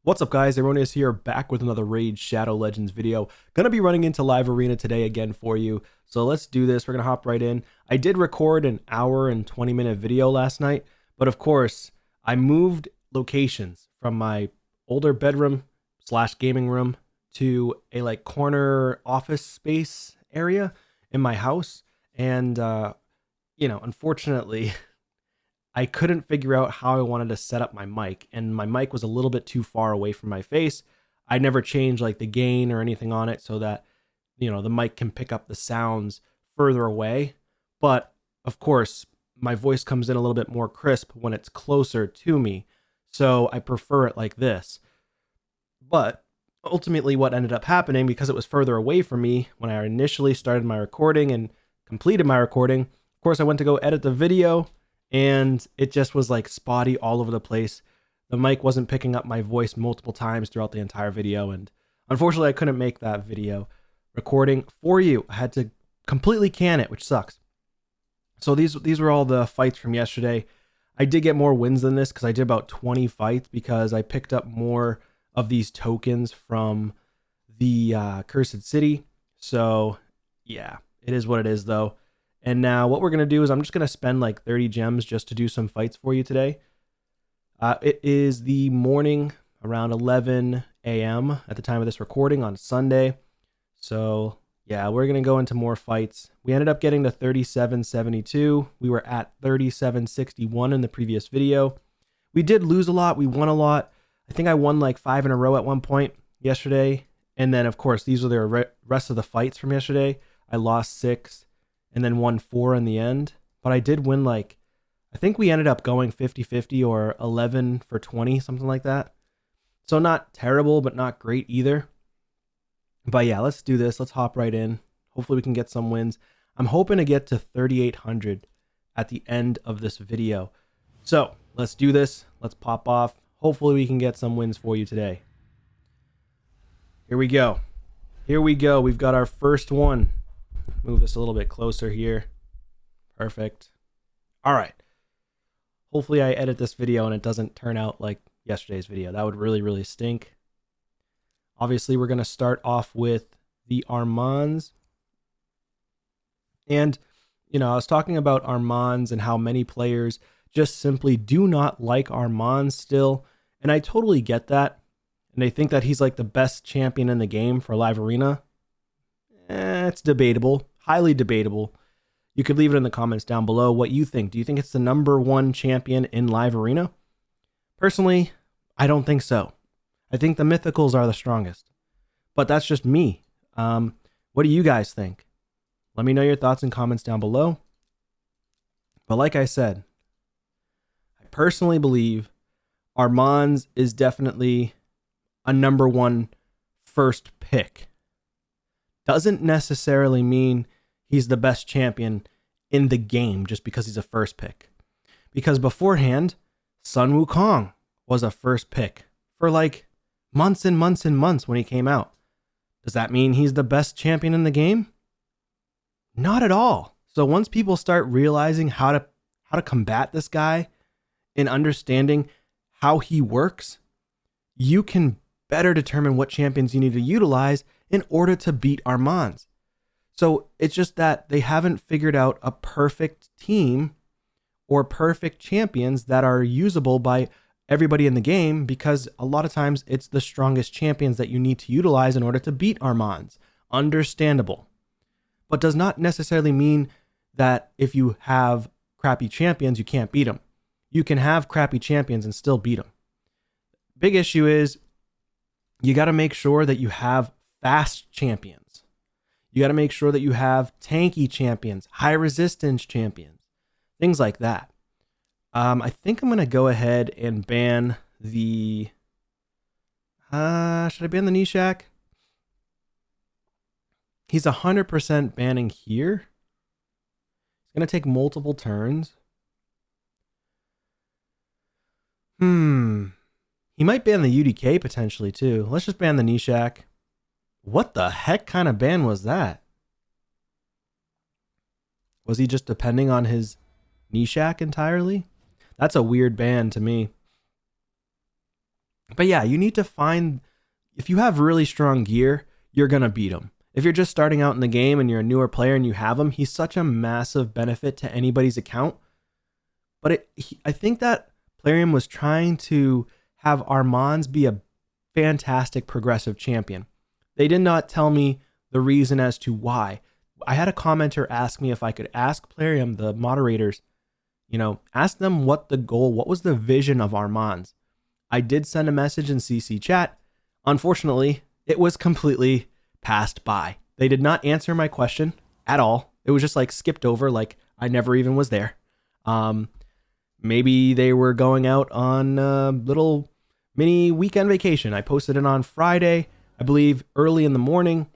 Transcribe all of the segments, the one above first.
What's up guys, Armanz here, back with another Raid Shadow Legends video. Gonna be running into Live Arena today again for you, so let's do this. We're gonna hop right in. I did record an hour and 20-minute video last night, but of course, I moved locations from my older bedroom slash gaming room to a corner office space area in my house, and unfortunately, I couldn't figure out how I wanted to set up my mic, and my mic was a little bit too far away from my face. I never changed the gain or anything on it so that the mic can pick up the sounds further away. But of course, my voice comes in a little bit more crisp when it's closer to me, so I prefer it like this. But ultimately what ended up happening, because it was further away from me when I initially started my recording and completed my recording, of course I went to go edit the video and it just was spotty all over the place. The mic wasn't picking up my voice multiple times throughout the entire video, and unfortunately I couldn't make that video recording for you. I had to completely can it, which sucks. So these were all the fights from yesterday. I did get more wins than this because I did about 20 fights because I picked up more of these tokens from the Cursed City. So yeah, it is what it is though. And now what we're going to do is I'm just going to spend 30 gems just to do some fights for you today. It is the morning, around 11 a.m. at the time of this recording on Sunday. So yeah, we're going to go into more fights. We ended up getting to 3772. We were at 3761 in the previous video. We did lose a lot. We won a lot. I think I won 5 in a row at one point yesterday. And then of course, these are the rest of the fights from yesterday. I lost 6. And then won 4 in the end. But I did win I think we ended up going 50-50 or 11 for 20, something like that. So not terrible, but not great either. But yeah, let's do this. Let's hop right in. Hopefully we can get some wins. I'm hoping to get to 3,800 at the end of this video. So let's do this. Let's pop off. Hopefully we can get some wins for you today. Here we go. Here we go. We've got our first one. Move this a little bit closer here. Perfect. All right. Hopefully I edit this video and it doesn't turn out like yesterday's video. That would really, really stink. Obviously, we're going to start off with the Armanz. And, I was talking about Armanz and how many players just simply do not like Armanz still. And I totally get that. And they think that he's the best champion in the game for Live Arena. It's debatable, highly debatable. You could leave it in the comments down below what you think. Do you think it's the #1 champion in Live Arena? Personally, I don't think so. I think the mythicals are the strongest, but that's just me. What do you guys think? Let me know your thoughts in comments down below. But like I said, I personally believe Armanz is definitely a #1 first pick. Doesn't necessarily mean he's the best champion in the game just because he's a first pick. Because beforehand, Sun Wukong was a first pick for months and months and months when he came out. Does that mean he's the best champion in the game? Not at all. So once people start realizing how to combat this guy and understanding how he works, you can better determine what champions you need to utilize in order to beat Armanz. So it's just that they haven't figured out a perfect team or perfect champions that are usable by everybody in the game, because a lot of times it's the strongest champions that you need to utilize in order to beat Armanz. Understandable. But does not necessarily mean that if you have crappy champions, you can't beat them. You can have crappy champions and still beat them. Big issue is you got to make sure that you have fast champions. You got to make sure that you have tanky champions, high resistance champions, things like that. I think I'm going to go ahead and ban the... should I ban the Nishak? He's 100% banning here. It's going to take multiple turns. He might ban the UDK potentially too. Let's just ban the Nishak. What the heck kind of ban was that? Was he just depending on his Nishak entirely? That's a weird ban to me. But yeah, you need to find, if you have really strong gear, you're going to beat him. If you're just starting out in the game and you're a newer player and you have him, he's such a massive benefit to anybody's account. But I think that Plarium was trying to have Armanz be a fantastic progressive champion. They did not tell me the reason as to why. I had a commenter ask me if I could ask Plarium, the moderators, ask them what was the vision of Armanz. I did send a message in CC chat. Unfortunately, it was completely passed by. They did not answer my question at all. It was just like skipped over, like I never even was there. Maybe they were going out on a little mini weekend vacation. I posted it on Friday, I believe early in the morning,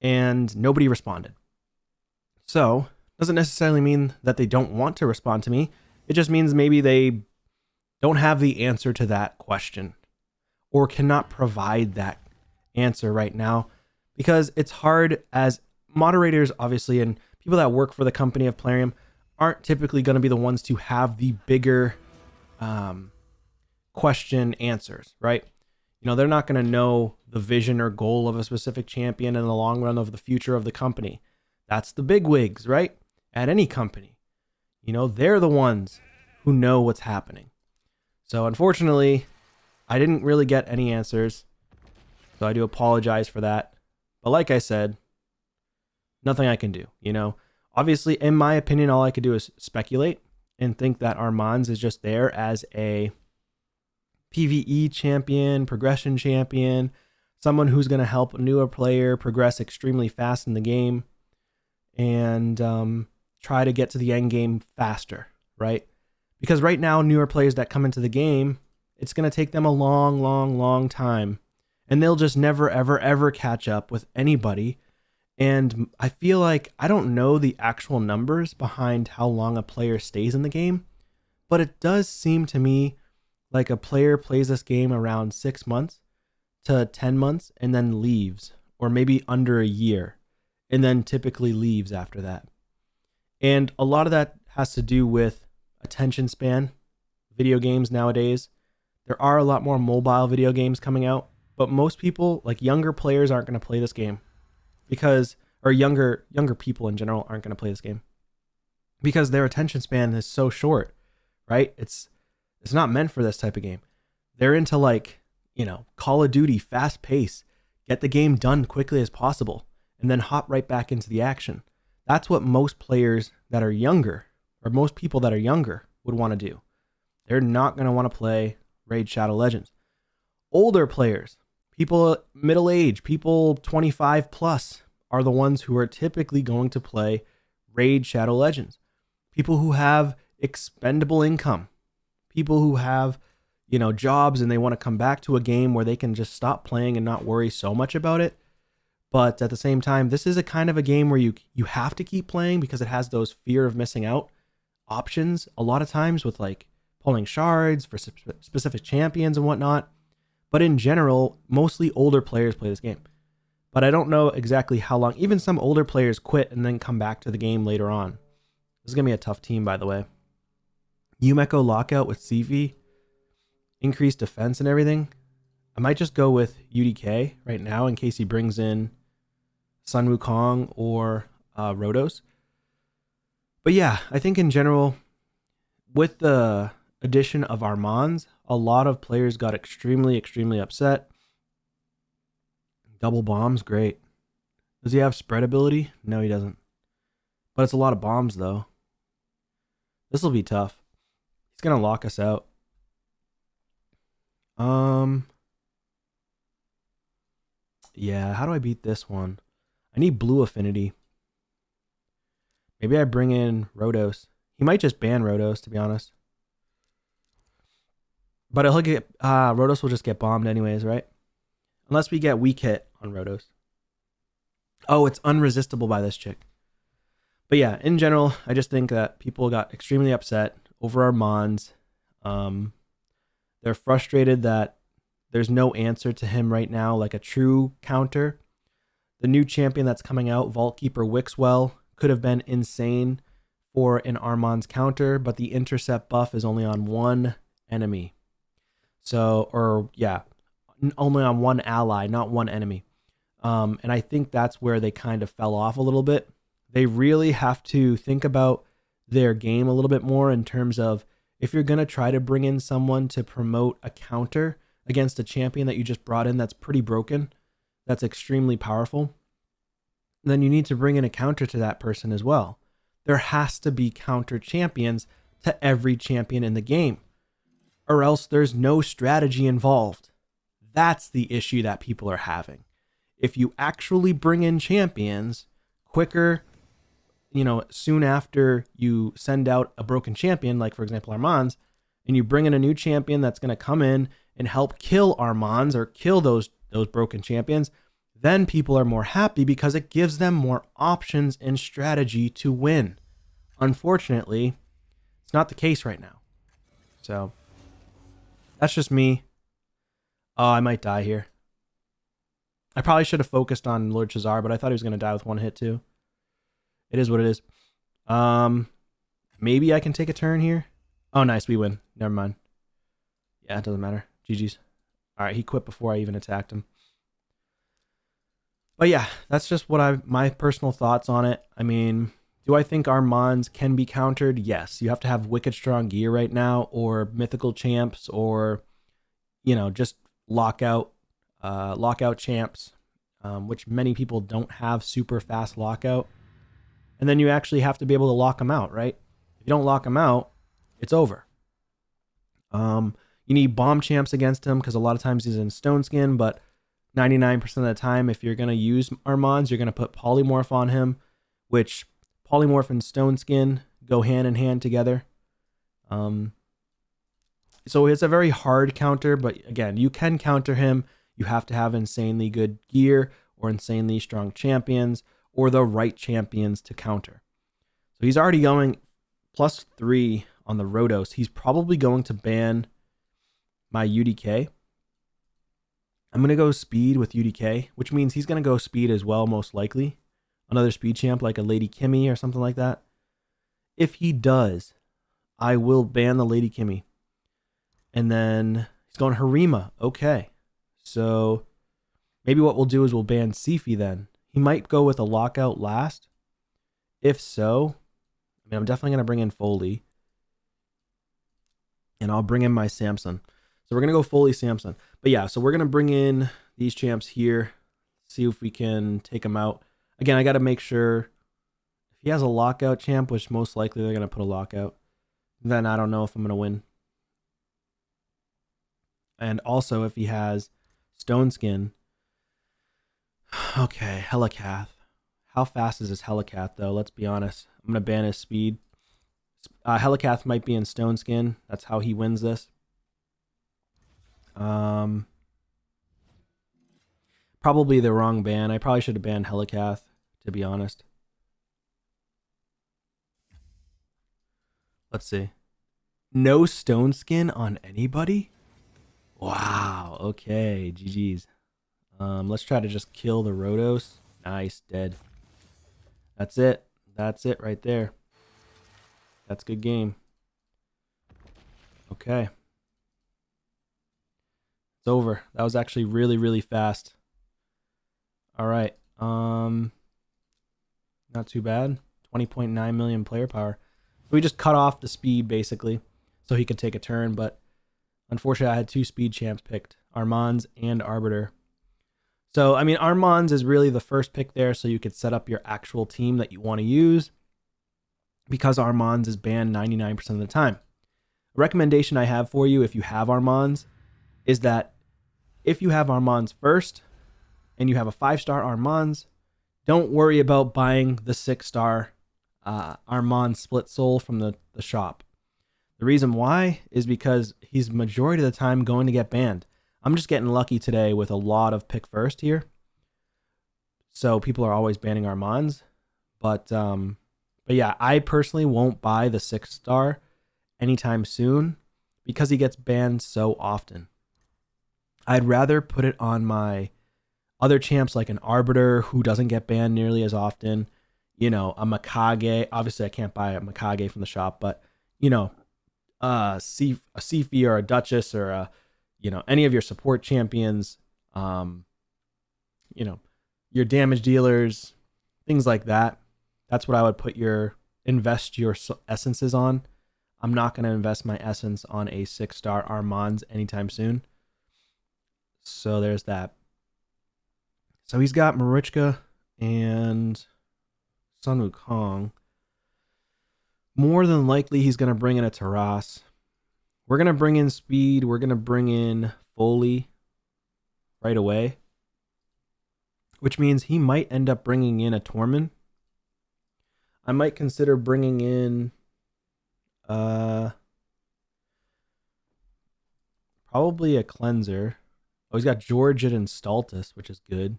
and nobody responded. So, doesn't necessarily mean that they don't want to respond to me. It just means maybe they don't have the answer to that question or cannot provide that answer right now, because it's hard as moderators, obviously, and people that work for the company of Plarium aren't typically going to be the ones to have the bigger question answers, right? They're not going to know the vision or goal of a specific champion in the long run of the future of the company. That's the big wigs, right? At any company. They're the ones who know what's happening. So unfortunately, I didn't really get any answers. So I do apologize for that. But like I said, nothing I can do, Obviously, in my opinion, all I could do is speculate and think that Armanz is just there as a PvE champion, progression champion, someone who's going to help a newer player progress extremely fast in the game and try to get to the end game faster, right? Because right now, newer players that come into the game, it's going to take them a long, long, long time, and they'll just never, ever, ever catch up with anybody. And I feel like I don't know the actual numbers behind how long a player stays in the game, but it does seem to me like a player plays this game around 6 months to 10 months and then leaves, or maybe under a year, and then typically leaves after that. And a lot of that has to do with attention span. Video games nowadays, there are a lot more mobile video games coming out, but most people, like younger players, aren't going to play this game or younger people in general aren't going to play this game because their attention span is so short, right? It's not meant for this type of game. They're into Call of Duty, fast pace, get the game done quickly as possible, and then hop right back into the action. That's what most players that are younger, or most people that are younger, would want to do. They're not going to want to play Raid Shadow Legends. Older players, people middle age, people 25 plus, are the ones who are typically going to play Raid Shadow Legends. People who have expendable income, people who have, jobs and they want to come back to a game where they can just stop playing and not worry so much about it. But at the same time, this is a kind of a game where you have to keep playing because it has those fear of missing out options a lot of times with pulling shards for specific champions and whatnot. But in general, mostly older players play this game. But I don't know exactly how long. Even some older players quit and then come back to the game later on. This is going to be a tough team, by the way. Yumeko lockout with CV, increased defense and everything. I might just go with UDK right now in case he brings in Sun Wukong or Rodos. But yeah, I think in general, with the addition of Armanz, a lot of players got extremely, extremely upset. Double bombs, great. Does he have spread ability? No, he doesn't. But it's a lot of bombs, though. This will be tough. He's going to lock us out. Yeah, how do I beat this one? I need blue affinity. Maybe I bring in Rodos. He might just ban Rodos, to be honest. But he'll get Rodos will just get bombed anyways, right? Unless we get weak hit on Rodos. Oh, it's unresistible by this chick. But yeah, in general, I just think that people got extremely upset over Armanz. They're frustrated that there's no answer to him right now, like a true counter. The new champion that's coming out, Vault Keeper Wixwell, could have been insane for an Armanz counter, but the intercept buff is only on one enemy. So only on one ally, not one enemy. And I think that's where they kind of fell off a little bit. They really have to think about their game a little bit more in terms of, if you're going to try to bring in someone to promote a counter against a champion that you just brought in that's pretty broken, that's extremely powerful, then you need to bring in a counter to that person as well. There has to be counter champions to every champion in the game, or else there's no strategy involved. That's the issue that people are having. If you actually bring in champions quicker, soon after you send out a broken champion, like for example Armanz, and you bring in a new champion that's going to come in and help kill Armanz or kill those broken champions, then people are more happy because it gives them more options and strategy to win. Unfortunately, it's not the case right now. So that's just me. Oh, I might die here. I probably should have focused on Lord Chazar, but I thought he was going to die with one hit too. It is what it is. Maybe I can take a turn here. Oh, nice. We win. Never mind. Yeah, it doesn't matter. GG's. All right, he quit before I even attacked him. But yeah, that's just my personal thoughts on it. I mean, do I think Armanz can be countered? Yes. You have to have wicked strong gear right now, or mythical champs, or just lockout champs, which many people don't have super fast lockout. And then you actually have to be able to lock them out, right? If you don't lock them out, it's over. You need bomb champs against him because a lot of times he's in stone skin, but 99% of the time, if you're going to use Armanz, you're going to put polymorph on him, which polymorph and stone skin go hand in hand together. So it's a very hard counter, but again, you can counter him. You have to have insanely good gear or insanely strong champions or the right champions to counter. So he's already going +3 on the Rotos. He's probably going to ban my UDK. I'm going to go speed with UDK, which means he's going to go speed as well, most likely. Another speed champ like a Lady Kimmy or something like that. If he does, I will ban the Lady Kimmy. And then he's going Harima. Okay. So maybe what we'll do is we'll ban Sifi then. He might go with a lockout last. If so, I'm definitely going to bring in Foley. And I'll bring in my Samson. So we're going to go Foley Samson. But yeah, so we're going to bring in these champs here. See if we can take them out. Again, I got to make sure if he has a lockout champ, which most likely they're going to put a lockout, then I don't know if I'm going to win. And also if he has stone skin. Okay, Helicath. How fast is this Helicath though? Let's be honest. I'm going to ban his speed. Helicath might be in stone skin. That's how he wins this. Probably the wrong ban. I probably should have banned Helicath, to be honest. Let's see. No stone skin on anybody? Wow. Okay. GG's. Let's try to just kill the Rotos. Nice. Dead. That's it. That's it right there. That's good game. Okay. It's over. That was actually really, really fast. All right. Not too bad. 20.9 million player power. So we just cut off the speed basically so he could take a turn, but unfortunately I had 2 speed champs picked, Armanz and Arbiter. So, I mean, Armanz is really the first pick there so you could set up your actual team that you want to use because Armanz is banned 99% of the time. A recommendation I have for you if you have Armanz is that if you have Armanz first and you have a 5-star Armanz, don't worry about buying the 6-star Armanz split soul from the shop. The reason why is because he's majority of the time going to get banned. I'm just getting lucky today with a lot of pick first here. So people are always banning Armanz. But yeah, I personally won't buy the 6-star anytime soon because he gets banned so often. I'd rather put it on my other champs like an Arbiter who doesn't get banned nearly as often. A Mikage. Obviously, I can't buy a Mikage from the shop, but, a Sifi or a Duchess or a, any of your support champions, you know, your damage dealers, things like that. That's what I would invest your essences on. I'm not going to invest my essence on a 6-star Armanz anytime soon. So there's that. So he's got Marichka and Sun Wukong. More than likely, he's going to bring in a Taras. We're going to bring in speed. We're going to bring in Foley right away, which means he might end up bringing in a Tormund. I might consider bringing in probably a cleanser. Oh, he's got Georgid and Stultus, which is good.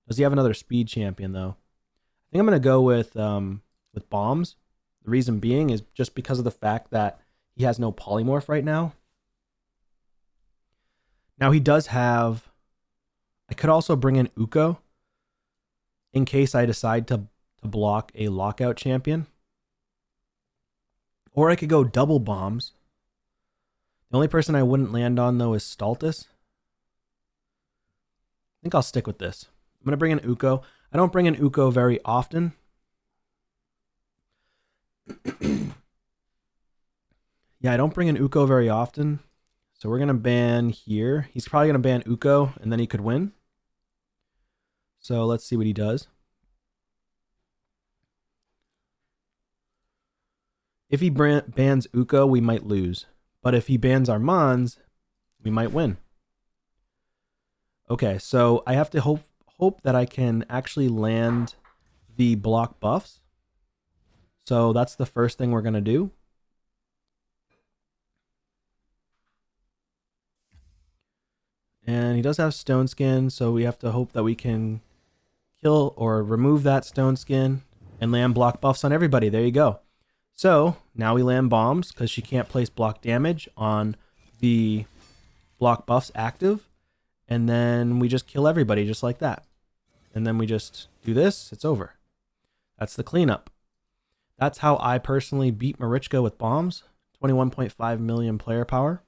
Does he have another speed champion though? I think I'm gonna go with bombs. The reason being is just because of the fact that he has no polymorph right now. Now he does have. I could also bring in Uko in case I decide to block a lockout champion. Or I could go double bombs. The only person I wouldn't land on though is Stultus. I think I'll stick with this. I'm going to bring in Uko. I don't bring in Uko very often. Yeah, I don't bring in Uko very often. So we're going to ban here. He's probably going to ban Uko and then he could win. So let's see what he does. If he bans Uko, we might lose. But if he bans Armanz, we might win. Okay, so I have to hope that I can actually land the block buffs. So that's the first thing we're going to do. And he does have stone skin, so we have to hope that we can kill or remove that stone skin and land block buffs on everybody. There you go. So now we land bombs because she can't place block damage on the block buffs active. And then we just kill everybody just like that. And then we just do this. It's over. That's the cleanup. That's how I personally beat Marichka with bombs. 21.5 million player power.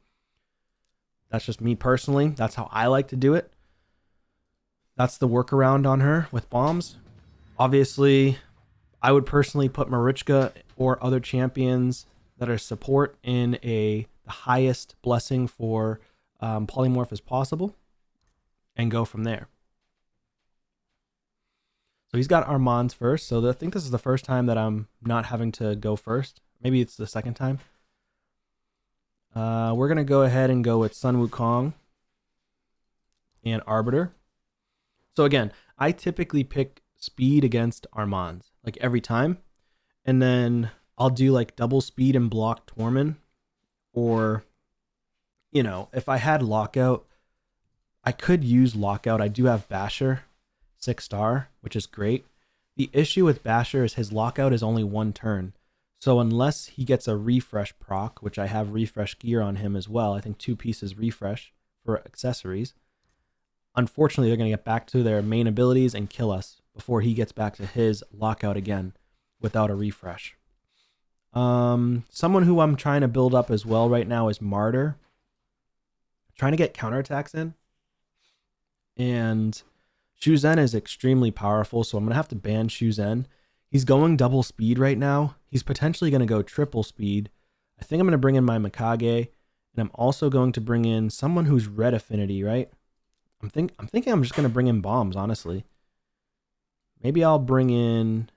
That's just me personally. That's how I like to do it. That's the workaround on her with bombs. Obviously, I would personally put Marichka or other champions that are support in the highest blessing for polymorph as possible and go from there. So he's got Armanz first. So I think this is the first time that I'm not having to go first. Maybe it's the second time. We're going to go ahead and go with Sun Wukong and Arbiter. So again, I typically pick speed against Armanz, like every time. And then I'll do like double speed and block Tormund. Or, if I had Lockout, I could use Lockout. I do have Basher, 6-star, which is great. The issue with Basher is his Lockout is only 1 turn. So unless he gets a refresh proc, which I have refresh gear on him as well, I think 2 pieces refresh for accessories. Unfortunately, they're going to get back to their main abilities and kill us before he gets back to his lockout again without a refresh. Someone who I'm trying to build up as well right now is Martyr. Trying to get counterattacks in. And Shuzen is extremely powerful, so I'm going to have to ban Shuzen. He's going double speed right now. He's potentially going to go triple speed. I think I'm going to bring in my Mikage, and I'm also going to bring in someone who's red affinity, right? I'm thinking I'm just going to bring in bombs, honestly. Maybe I'll bring in...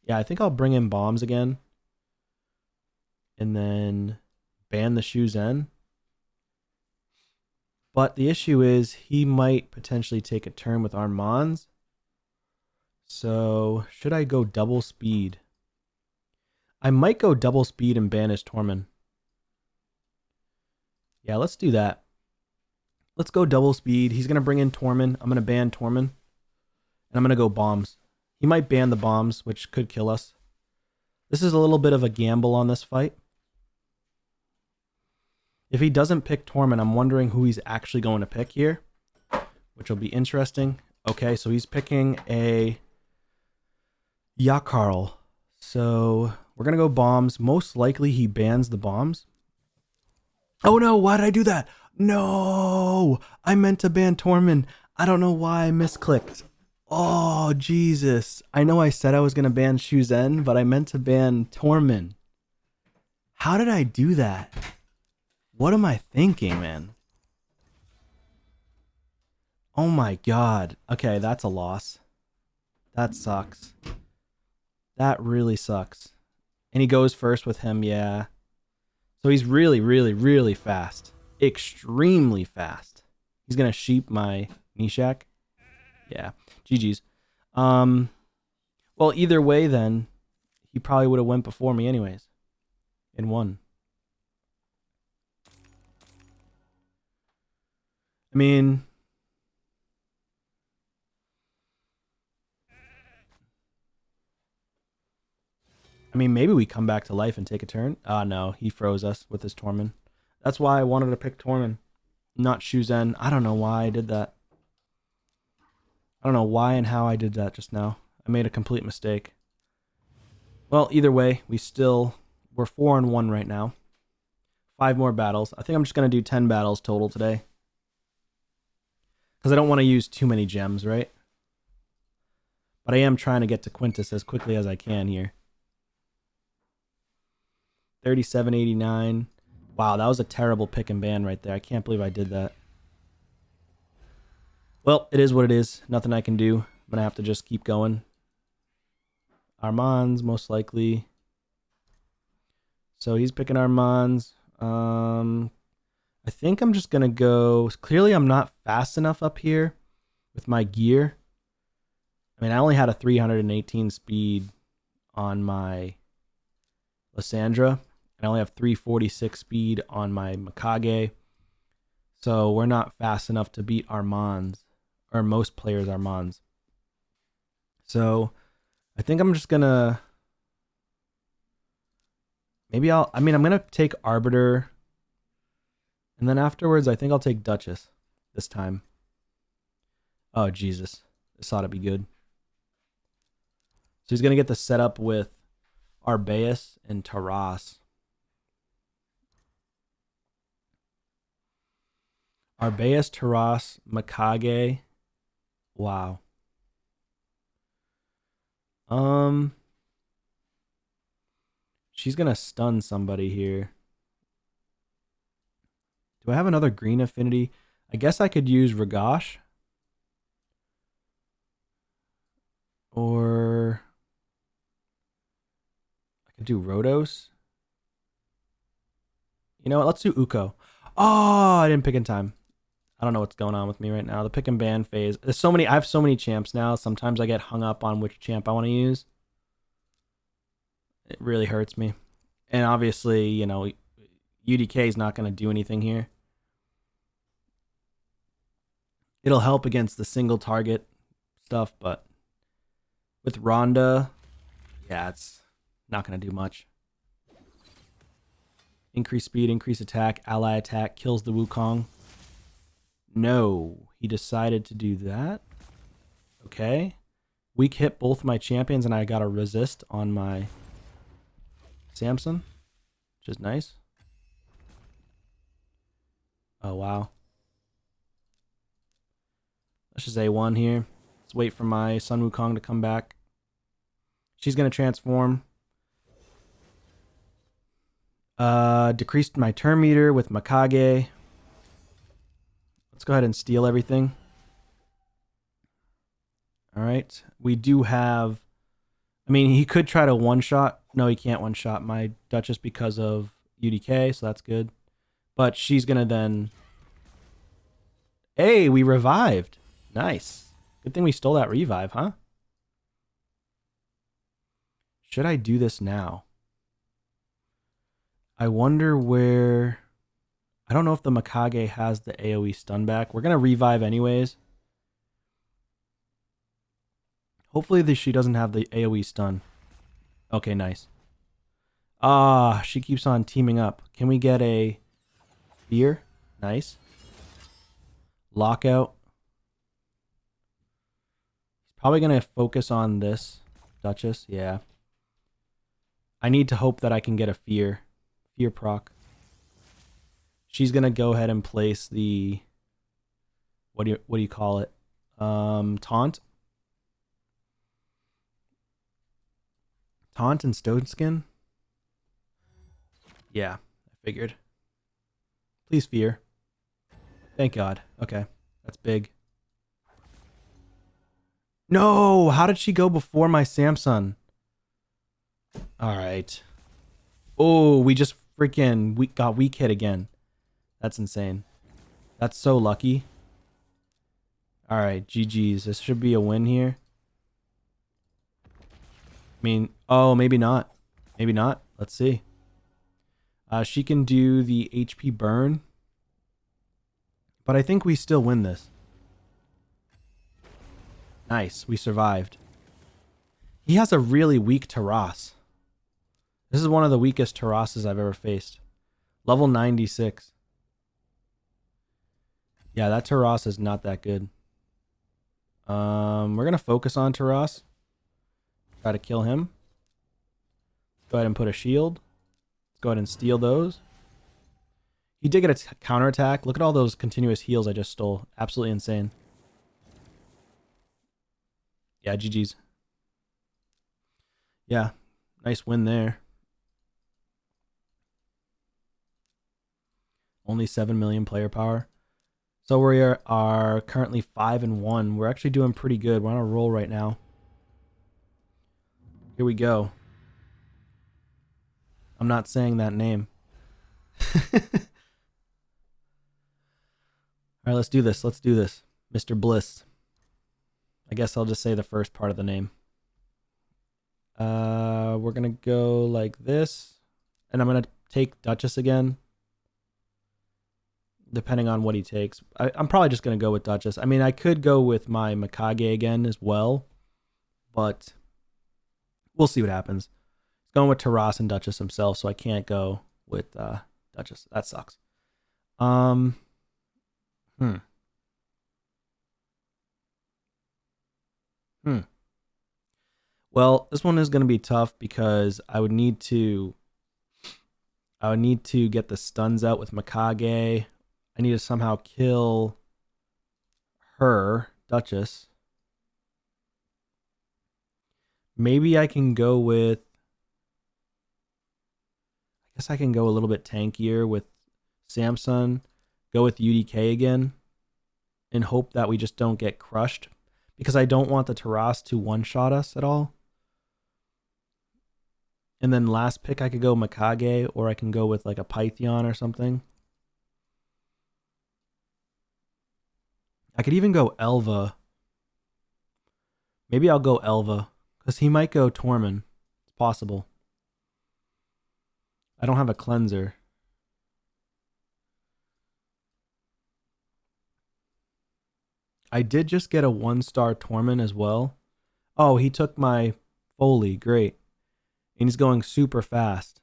Yeah, I think I'll bring in bombs again. And then ban the Shuzen. But the issue is he might potentially take a turn with Armanz. So should I go double speed? I might go double speed and banish Tormund. Yeah, let's do that. Let's go double speed. He's going to bring in Tormund. I'm going to ban Tormund. And I'm going to go bombs. He might ban the bombs, which could kill us. This is a little bit of a gamble on this fight. If he doesn't pick Tormund, I'm wondering who he's actually going to pick here, which will be interesting. Okay, so he's picking a Yakarl. So we're going to go bombs. Most likely he bans the bombs. Oh no, why did I do that? No! I meant to ban Tormund. I don't know why I misclicked. Oh, Jesus. I know I said I was going to ban Shuzen, but I meant to ban Tormund. How did I do that? What am I thinking, man? Oh my god. Okay, that's a loss. That sucks. That really sucks. And he goes first with him, yeah. So he's really, really, really fast. Extremely fast. He's gonna sheep my Nishak. Yeah. GG's. Well, either way then, he probably would have went before me anyways. And won. I mean, maybe we come back to life and take a turn. No, he froze us with his Tormund. That's why I wanted to pick Tormund, not Shuzen. I don't know why I did that. I don't know why and how I did that just now. I made a complete mistake. Well, either way, we're 4-1 right now. 5 more battles. I think I'm just going to do 10 battles total today. Because I don't want to use too many gems, right? But I am trying to get to Quintus as quickly as I can here. 37.89. Wow, that was a terrible pick and ban right there. I can't believe I did that. Well, it is what it is. Nothing I can do. I'm going to have to just keep going. Armanz, most likely. So he's picking Armanz. I think I'm just going to go... Clearly, I'm not fast enough up here with my gear. I mean, I only had a 318 speed on my Lysandra. I only have 346 speed on my Mikage. So we're not fast enough to beat Armanz. Or most players' Armanz. So I think I'm just going to... Maybe I'm going to take Arbiter. And then afterwards, I think I'll take Duchess this time. Oh, Jesus. This ought to be good. So he's going to get the setup with Arbaeus and Taras. Arbaeus, Taras, Mikage. Wow. She's going to stun somebody here. Do I have another green affinity? I guess I could use Ragash. Or I could do Rhodos. You know what? Let's do Uko. Oh, I didn't pick in time. I don't know what's going on with me right now. The pick and ban phase. There's so many. I have so many champs now. Sometimes I get hung up on which champ I want to use. It really hurts me. And obviously, you know, UDK is not going to do anything here. It'll help against the single target stuff, but with Rhonda, yeah, it's not going to do much. Increase speed, increase attack, ally attack, kills the Wukong. No, he decided to do that. Okay. Weak hit both my champions, and I got a resist on my Samson, which is nice. Oh, wow. Let's just A1 here. Let's wait for my Sun Wukong to come back. She's going to transform. Decreased my turn meter with Mikage. Let's go ahead and steal everything. All right. We do have... I mean, he could try to one-shot. No, he can't one-shot my Duchess because of UDK, so that's good. But she's going to then... Hey, we revived. Nice. Good thing we stole that revive, huh? Should I do this now? I wonder where... I don't know if the Mikage has the AoE stun back. We're going to revive anyways. Hopefully she doesn't have the AoE stun. Okay, nice. Ah, she keeps on teaming up. Can we get a fear? Nice. Lockout. He's probably going to focus on this Duchess. Yeah. I need to hope that I can get a fear. Fear proc. She's gonna go ahead and place the what do you call it? Taunt. Taunt and Stone Skin? Yeah, I figured. Please fear. Thank God. Okay, that's big. No! How did she go before my Samsung? Alright. Oh, we just freaking got weak hit again. That's insane. That's so lucky. Alright, GG's. This should be a win here. I mean, oh, maybe not. Maybe not. Let's see. She can do the HP burn. But I think we still win this. Nice. We survived. He has a really weak Taras. This is one of the weakest Tarases I've ever faced. Level 96. Yeah, that Taras is not that good. We're going to focus on Taras. Try to kill him. Go ahead and put a shield. Let's go ahead and steal those. He did get a counterattack. Look at all those continuous heals I just stole. Absolutely insane. Yeah, GG's. Yeah, nice win there. Only 7 million player power. So we are currently 5-1. We're actually doing pretty good. We're on a roll right now. Here we go. I'm not saying that name. All right, let's do this. Let's do this. Mr. Bliss. I guess I'll just say the first part of the name. We're going to go like this. And I'm going to take Duchess again. Depending on what he takes. I'm probably just going to go with Duchess. I mean, I could go with my Mikage again as well. But we'll see what happens. He's going with Taras and Duchess himself, so I can't go with Duchess. That sucks. Well, this one is going to be tough because I would need to get the stuns out with Mikage. I need to somehow kill her, Duchess. Maybe I can go with... I guess I can go a little bit tankier with Samsung. Go with UDK again. And hope that we just don't get crushed. Because I don't want the Taras to one-shot us at all. And then last pick I could go Mikage. Or I can go with like a Pythion or something. I could even go Elva. Maybe I'll go Elva. Because he might go Tormund. It's possible. I don't have a cleanser. I did just get a 1-star Tormund as well. Oh, he took my Foley. Great. And he's going super fast.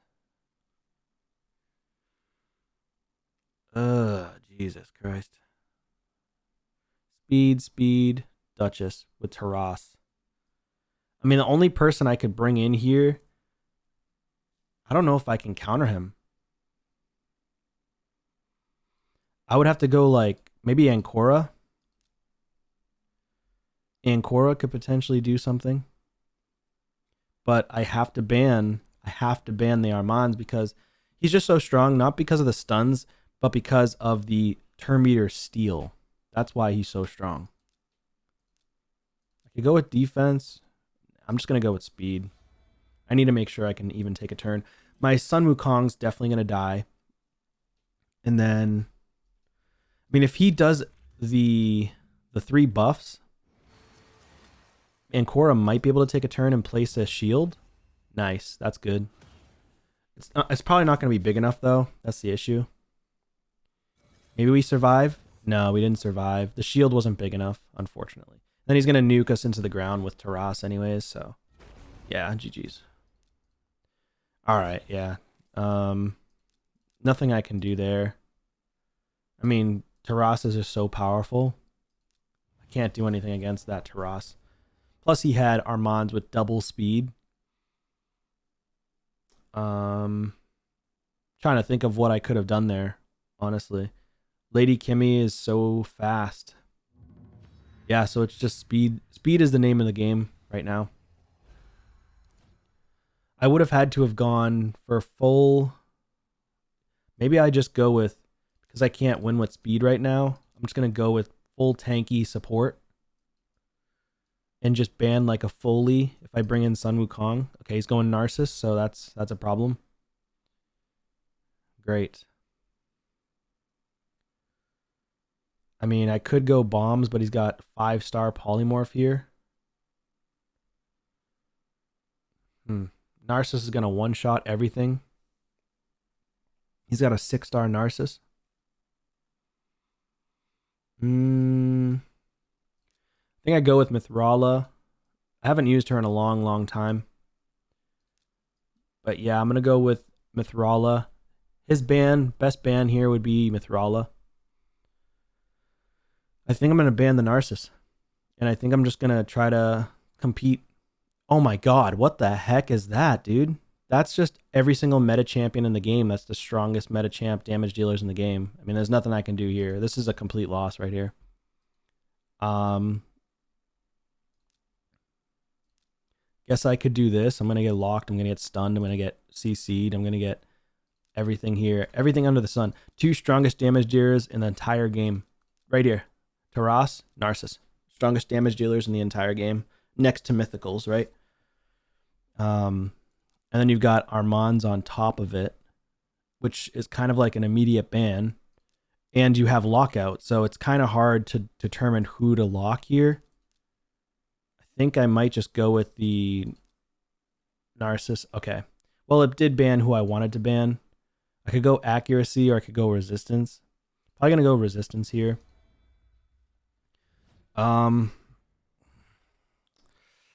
Jesus Christ. Speed, Duchess with Taras. I mean, the only person I could bring in here, I don't know if I can counter him. I would have to go like maybe Ancora. Ancora could potentially do something. But I have to ban the Armanz because he's just so strong, not because of the stuns, but because of the turn meter steal. That's why he's so strong. I could go with defense. I'm just going to go with speed. I need to make sure I can even take a turn. My Sun Wukong's definitely going to die. And then, I mean, if he does the 3 buffs, Ancora might be able to take a turn and place a shield. Nice. That's good. It's probably not going to be big enough, though. That's the issue. Maybe we survive? No, we didn't survive. The shield wasn't big enough, unfortunately. Then he's going to nuke us into the ground with Taras anyways, so... Yeah, GG's. Alright, yeah. Nothing I can do there. I mean, Taras is just so powerful. I can't do anything against that Taras. Plus he had Armanz with double speed. Trying to think of what I could have done there. honestly. Lady Kimmy is so fast. Yeah, so it's just speed. Speed is the name of the game right now. I would have had to have gone for full. Maybe I just go with, because I can't win with speed right now, I'm just going to go with full tanky support and just ban like a Foley if I bring in Sun Wukong. Okay, he's going Narcissus, so that's a problem. Great. I mean, I could go bombs, but he's got 5-star polymorph here. Narcissus is going to one-shot everything. He's got a 6-star Narcissus. I think I go with Mithrala. I haven't used her in a long, long time. But yeah, I'm going to go with Mithrala. His ban, best ban here would be Mithrala. I think I'm going to ban the Narcissus. And I think I'm just going to try to compete. Oh my god, what the heck is that, dude? That's just every single meta champion in the game. That's the strongest meta champ damage dealers in the game. I mean, there's nothing I can do here. This is a complete loss right here. Guess I could do this. I'm going to get locked. I'm going to get stunned. I'm going to get CC'd. I'm going to get everything here. Everything under the sun. 2 strongest damage dealers in the entire game. Right here. Taras, Narcissus. Strongest damage dealers in the entire game. Next to Mythicals, right? And then you've got Armanz on top of it, which is kind of like an immediate ban. And you have lockout, so it's kind of hard to determine who to lock here. I think I might just go with the Narcissus. Okay. Well, it did ban who I wanted to ban. I could go accuracy or I could go resistance. Probably going to go resistance here.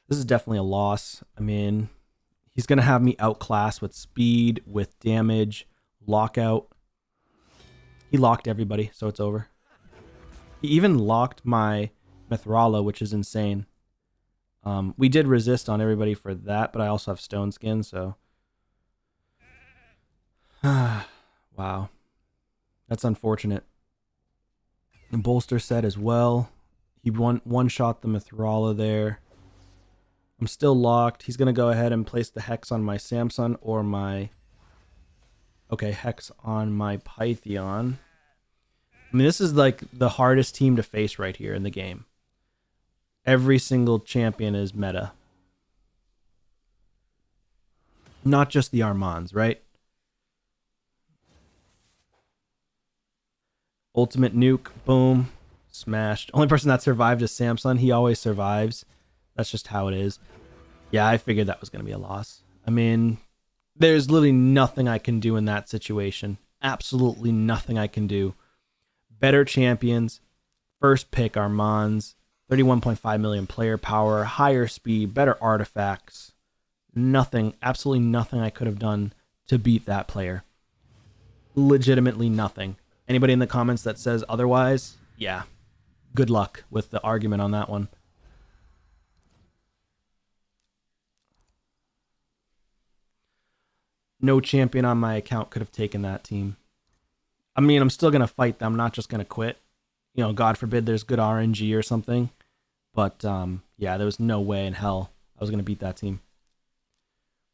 This is definitely a loss. I mean, he's going to have me outclassed with speed, with damage, lockout. He locked everybody, so it's over. He even locked my Mithrala, which is insane. We did resist on everybody for that, but I also have Stone Skin, so... wow. That's unfortunate. And Bolster set as well. He one-shot the Mithrala there. I'm still locked. He's going to go ahead and place the Hex on my Samson or my... Okay, Hex on my Pythion. I mean, this is like the hardest team to face right here in the game. Every single champion is meta. Not just the Armanz, right? Ultimate nuke, boom, smashed. Only person that survived is Samson. He always survives. That's just how it is. Yeah, I figured that was going to be a loss. I mean, there's literally nothing I can do in that situation. Absolutely nothing I can do. Better champions. First pick Armanz. 31.5 million player power. Higher speed. Better artifacts. Nothing. Absolutely nothing I could have done to beat that player. Legitimately nothing. Anybody in the comments that says otherwise, yeah. Good luck with the argument on that one. No champion on my account could have taken that team. I mean, I'm still going to fight them. I'm not just going to quit. You know, God forbid there's good RNG or something. But, yeah, there was no way in hell I was going to beat that team.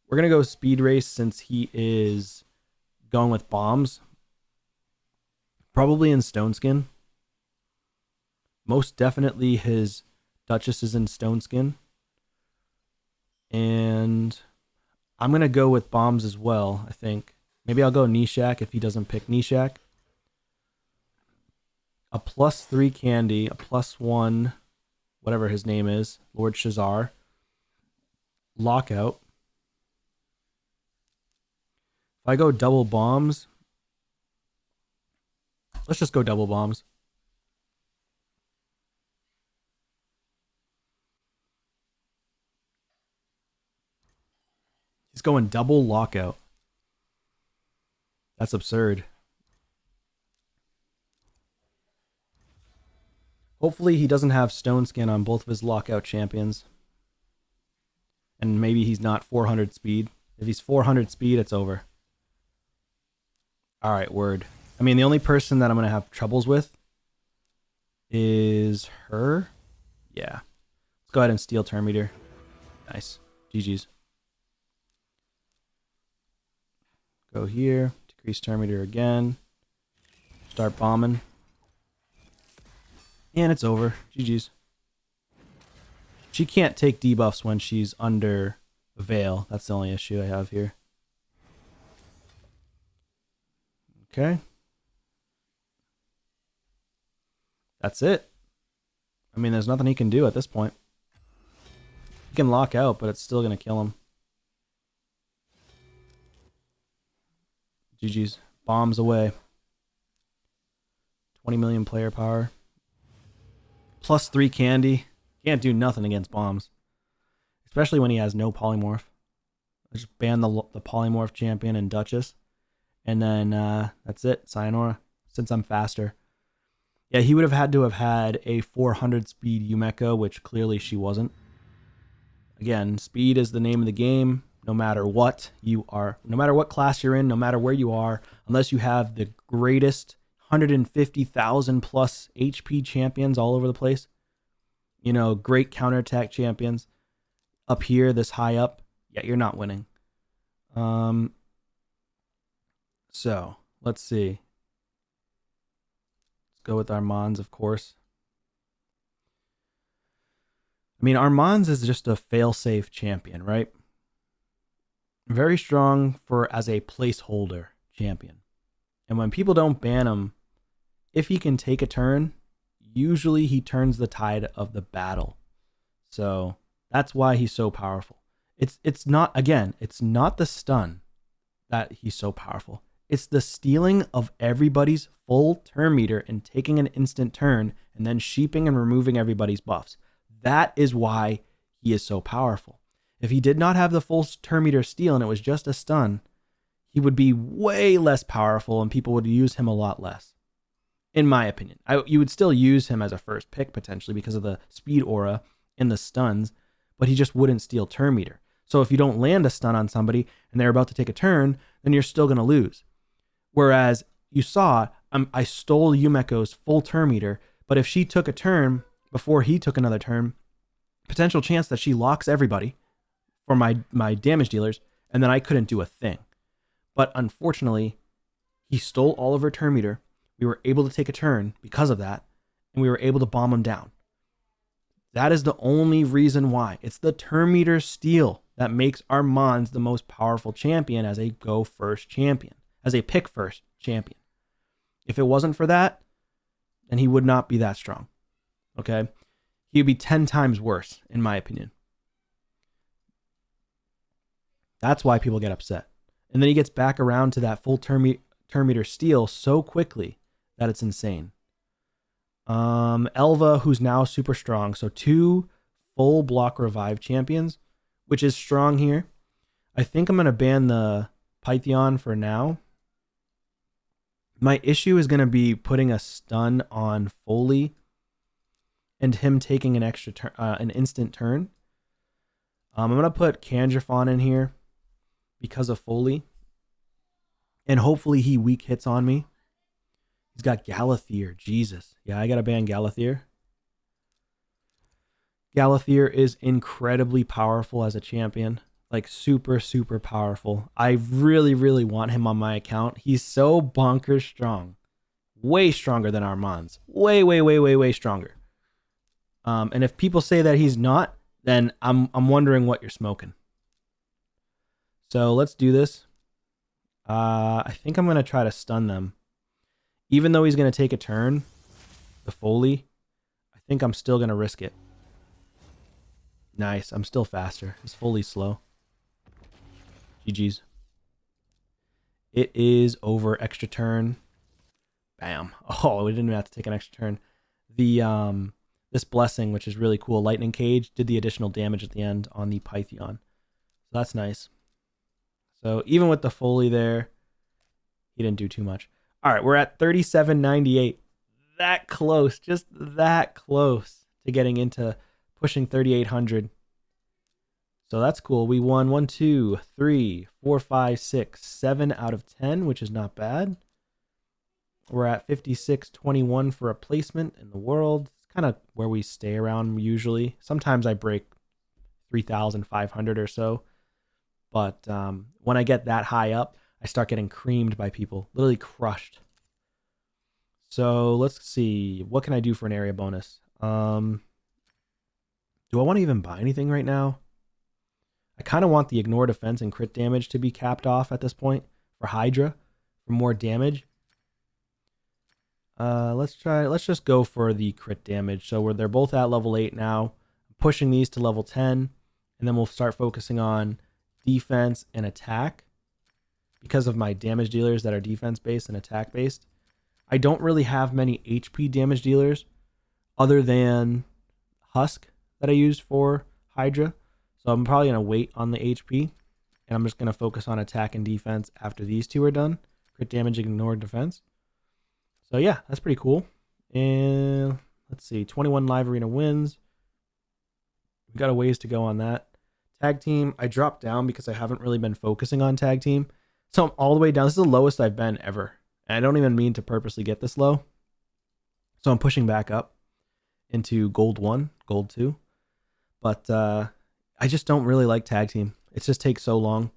We're going to go speed race since he is going with bombs. Probably in Stone Skin. Most definitely his Duchess is in Stone Skin. And I'm going to go with bombs as well, I think. Maybe I'll go Nishak if he doesn't pick Nishak. A +3 candy, a +1, whatever his name is, Lord Shazar. Lockout. If I go double bombs, let's just go double bombs. He's going double lockout. That's absurd. Hopefully he doesn't have Stone Skin on both of his lockout champions. And maybe he's not 400 speed. If he's 400 speed, it's over. Alright, word. I mean, the only person that I'm going to have troubles with is her. Yeah. Let's go ahead and steal Turn Meter. Nice. GG's. Go here. Decrease Turn Meter again. Start bombing. And it's over. GG's. She can't take debuffs when she's under Veil. That's the only issue I have here. Okay. That's it. I mean, there's nothing he can do at this point. He can lock out, but it's still going to kill him. GG's. Bombs away. 20 million player power. +3 candy. Can't do nothing against bombs. Especially when he has no polymorph. I just ban the polymorph champion and Duchess. And then that's it. Sayonara. Since I'm faster. Yeah, he would have had to have had a 400 speed Yumeko, which clearly she wasn't. Again, speed is the name of the game. No matter what you are, no matter what class you're in, no matter where you are, unless you have the greatest 150,000 plus HP champions all over the place, you know, great counterattack champions up here, this high up, yeah, you're not winning. So let's see. Let's go with Armanz, of course. I mean, Armanz is just a fail-safe champion, right? Very strong for as a placeholder champion. And when people don't ban him, if he can take a turn, usually he turns the tide of the battle. So that's why he's so powerful. It's not, again, it's not the stun that he's so powerful. It's the stealing of everybody's full turn meter and taking an instant turn and then sheeping and removing everybody's buffs. That is why he is so powerful. If he did not have the full turn meter steal and it was just a stun, he would be way less powerful and people would use him a lot less. In my opinion. You would still use him as a first pick potentially because of the speed aura and the stuns, but he just wouldn't steal turn meter. So if you don't land a stun on somebody and they're about to take a turn, then you're still going to lose. Whereas you saw, I stole Yumeko's full turn meter, but if she took a turn before he took another turn, potential chance that she locks everybody for my damage dealers, and then I couldn't do a thing. But unfortunately, he stole all of her turn meter. We were able to take a turn because of that, and we were able to bomb him down. That is the only reason why. It's the turn meter steal that makes Armanz the most powerful champion as a go first champion, as a pick first champion. If it wasn't for that, then he would not be that strong. Okay? He would be 10 times worse, in my opinion. That's why people get upset. And then he gets back around to that full turn meter steal so quickly that it's insane. Elva, who's now super strong. So 2 full block revive champions, which is strong here. I think I'm going to ban the Python for now. My issue is going to be putting a stun on Foley and him taking an extra turn, an instant turn. I'm going to put Kanjafon in here because of Foley. And hopefully he weak hits on me. He's got Galathier. Jesus. Yeah, I got to ban Galathier. Galathier is incredibly powerful as a champion. Like super, super powerful. I really, really want him on my account. He's so bonkers strong. Way stronger than Armanz. Way, way, way, way, way stronger. And if people say that he's not, then I'm wondering what you're smoking. So let's do this. I think I'm going to try to stun them. Even though he's going to take a turn, the Foley, I think I'm still going to risk it. Nice. I'm still faster. His Foley's slow. GG's. It is over. Extra turn. Bam. Oh, we didn't even have to take an extra turn. The this blessing, which is really cool, lightning cage, did the additional damage at the end on the Python. So that's nice. So even with the Foley there, he didn't do too much. All right, we're at 37.98. That close, just that close to getting into pushing 3,800. So that's cool. We won 1, 2, 3, 4, 5, 6, 7 out of 10, which is not bad. We're at 5621 for a placement in the world. It's kind of where we stay around usually. Sometimes I break 3,500 or so. But when I get that high up, I start getting creamed by people, literally crushed. So let's see. What can I do for an area bonus? Do I want to even buy anything right now? I kind of want the ignore defense and crit damage to be capped off at this point for Hydra for more damage. Let's just go for the crit damage. So they're both at level 8 now. I'm pushing these to level 10, and then we'll start focusing on defense and attack because of my damage dealers that are defense based and attack based. I don't really have many HP damage dealers other than Husk that I use for Hydra. So I'm probably going to wait on the HP, and I'm just going to focus on attack and defense after these two are done. Crit damage, ignore defense. So yeah, that's pretty cool. And let's see, 21 live arena wins. We've got a ways to go on that. Tag team, I dropped down because I haven't really been focusing on tag team. So I'm all the way down. This is the lowest I've been ever. And I don't even mean to purposely get this low. So I'm pushing back up into gold 1, gold 2. But I just don't really like tag team. It just takes so long.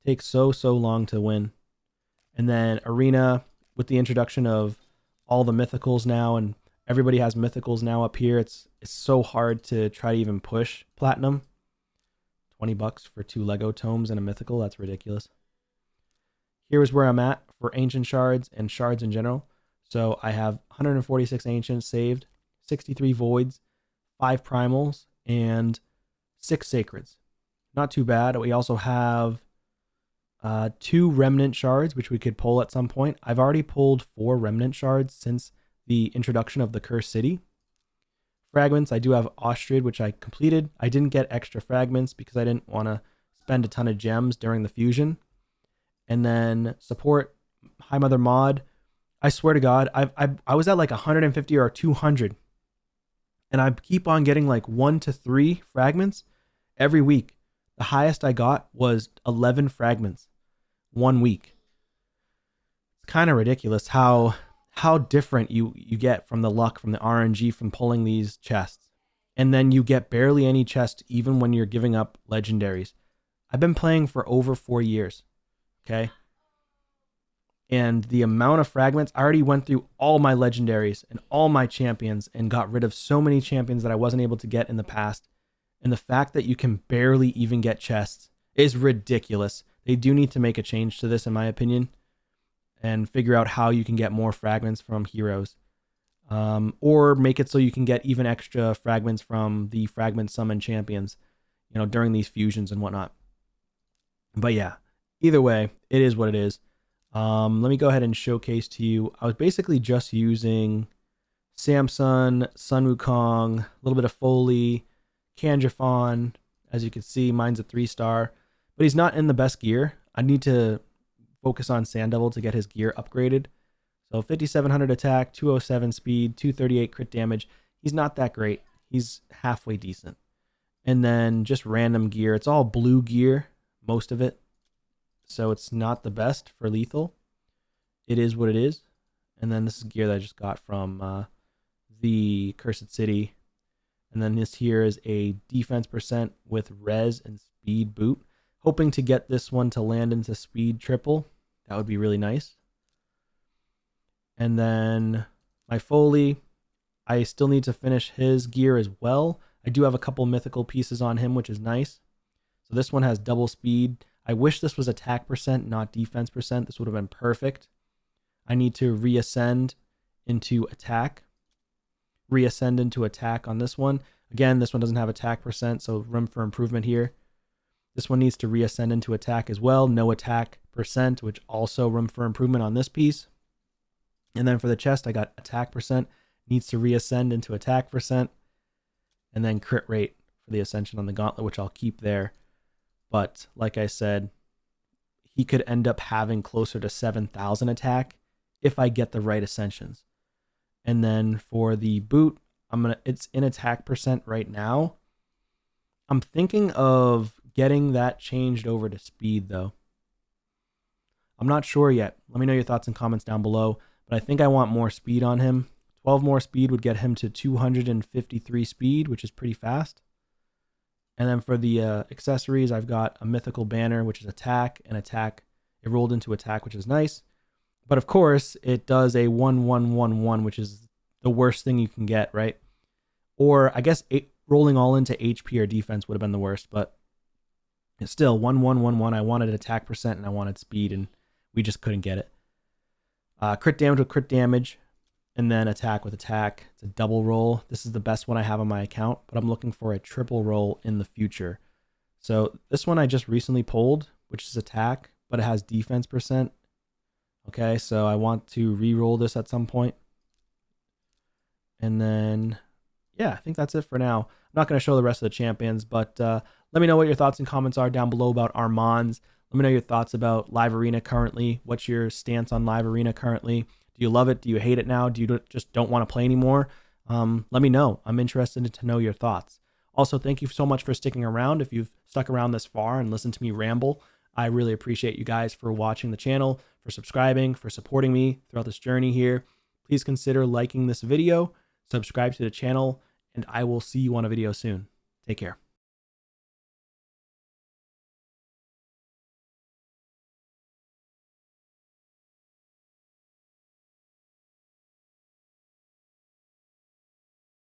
It takes so long to win. And then arena, with the introduction of all the mythicals now, and everybody has mythicals now up here, it's so hard to try to even push platinum. $20 for 2 Lego tomes and a mythical. That's ridiculous. Here's where I'm at for ancient shards and shards in general. So I have 146 ancients saved, 63 voids, 5 primals, and 6 sacreds. Not too bad. We also have 2 remnant shards, which we could pull at some point. I've already pulled 4 remnant shards since the introduction of the Cursed City. Fragments, I do have Ostrid, which I completed. I didn't get extra fragments because I didn't want to spend a ton of gems during the fusion. And then support, High Mother Mod. I swear to God, I was at like 150 or 200. And I keep on getting like 1 to 3 fragments every week. The highest I got was 11 fragments 1 week. It's kind of ridiculous how different you get from the luck, from the RNG, from pulling these chests. And then you get barely any chests even when you're giving up legendaries. I've been playing for over 4 years. Okay. And the amount of fragments, I already went through all my legendaries and all my champions and got rid of so many champions that I wasn't able to get in the past. And the fact that you can barely even get chests is ridiculous. They do need to make a change to this, in my opinion, and figure out how you can get more fragments from heroes. Or make it so you can get even extra fragments from the fragment summon champions, during these fusions and whatnot. But yeah, either way, it is what it is. Let me go ahead and showcase to you. I was basically just using Samson, Sun Wukong, a little bit of Foley, Kanjafon. As you can see, mine's a 3-star, but he's not in the best gear. I need to focus on Sand Devil to get his gear upgraded. So 5,700 attack, 207 speed, 238 crit damage. He's not that great. He's halfway decent. And then just random gear. It's all blue gear, most of it. So it's not the best for lethal. It is what it is. And then this is gear that I just got from the Cursed City. And then this here is a defense percent with res and speed boot. Hoping to get this one to land into speed triple. That would be really nice. And then my Foley, I still need to finish his gear as well. I do have a couple mythical pieces on him, which is nice. So this one has double speed. I wish this was attack percent, not defense percent. This would have been perfect. I need to reascend into attack. Reascend into attack on this one. Again, this one doesn't have attack percent, so room for improvement here. This one needs to reascend into attack as well. No attack percent, which also room for improvement on this piece. And then for the chest, I got attack percent. Needs to reascend into attack percent. And then crit rate for the ascension on the gauntlet, which I'll keep there. But like I said, he could end up having closer to 7,000 attack if I get the right ascensions. And then for the boot, it's in attack percent right now. I'm thinking of getting that changed over to speed though. I'm not sure yet. Let me know your thoughts and comments down below. but I think I want more speed on him. 12 more speed would get him to 253 speed, which is pretty fast. And then for the accessories, I've got a mythical banner, which is attack and attack. It rolled into attack, which is nice. But of course, it does a 1-1-1-1, which is the worst thing you can get, right? Or I guess rolling all into HP or defense would have been the worst, but it's still 1-1-1-1. I wanted attack percent and I wanted speed, and we just couldn't get it. Crit damage with crit damage, and then attack with attack. It's a double roll. This is the best one I have on my account, but I'm looking for a triple roll in the future. So this one I just recently pulled, which is attack, but it has defense percent. Okay, so I want to re-roll this at some point. And then, yeah, I think that's it for now. I'm not going to show the rest of the champions, but let me know what your thoughts and comments are down below about Armanz. Let me know your thoughts about Live Arena currently. What's your stance on Live Arena currently? Do you love it? Do you hate it now? Do you just don't want to play anymore? Let me know. I'm interested to know your thoughts. Also, thank you so much for sticking around. If you've stuck around this far and listened to me ramble, I really appreciate you guys for watching the channel, for subscribing, for supporting me throughout this journey here. Please consider liking this video, subscribe to the channel, and I will see you on a video soon. Take care.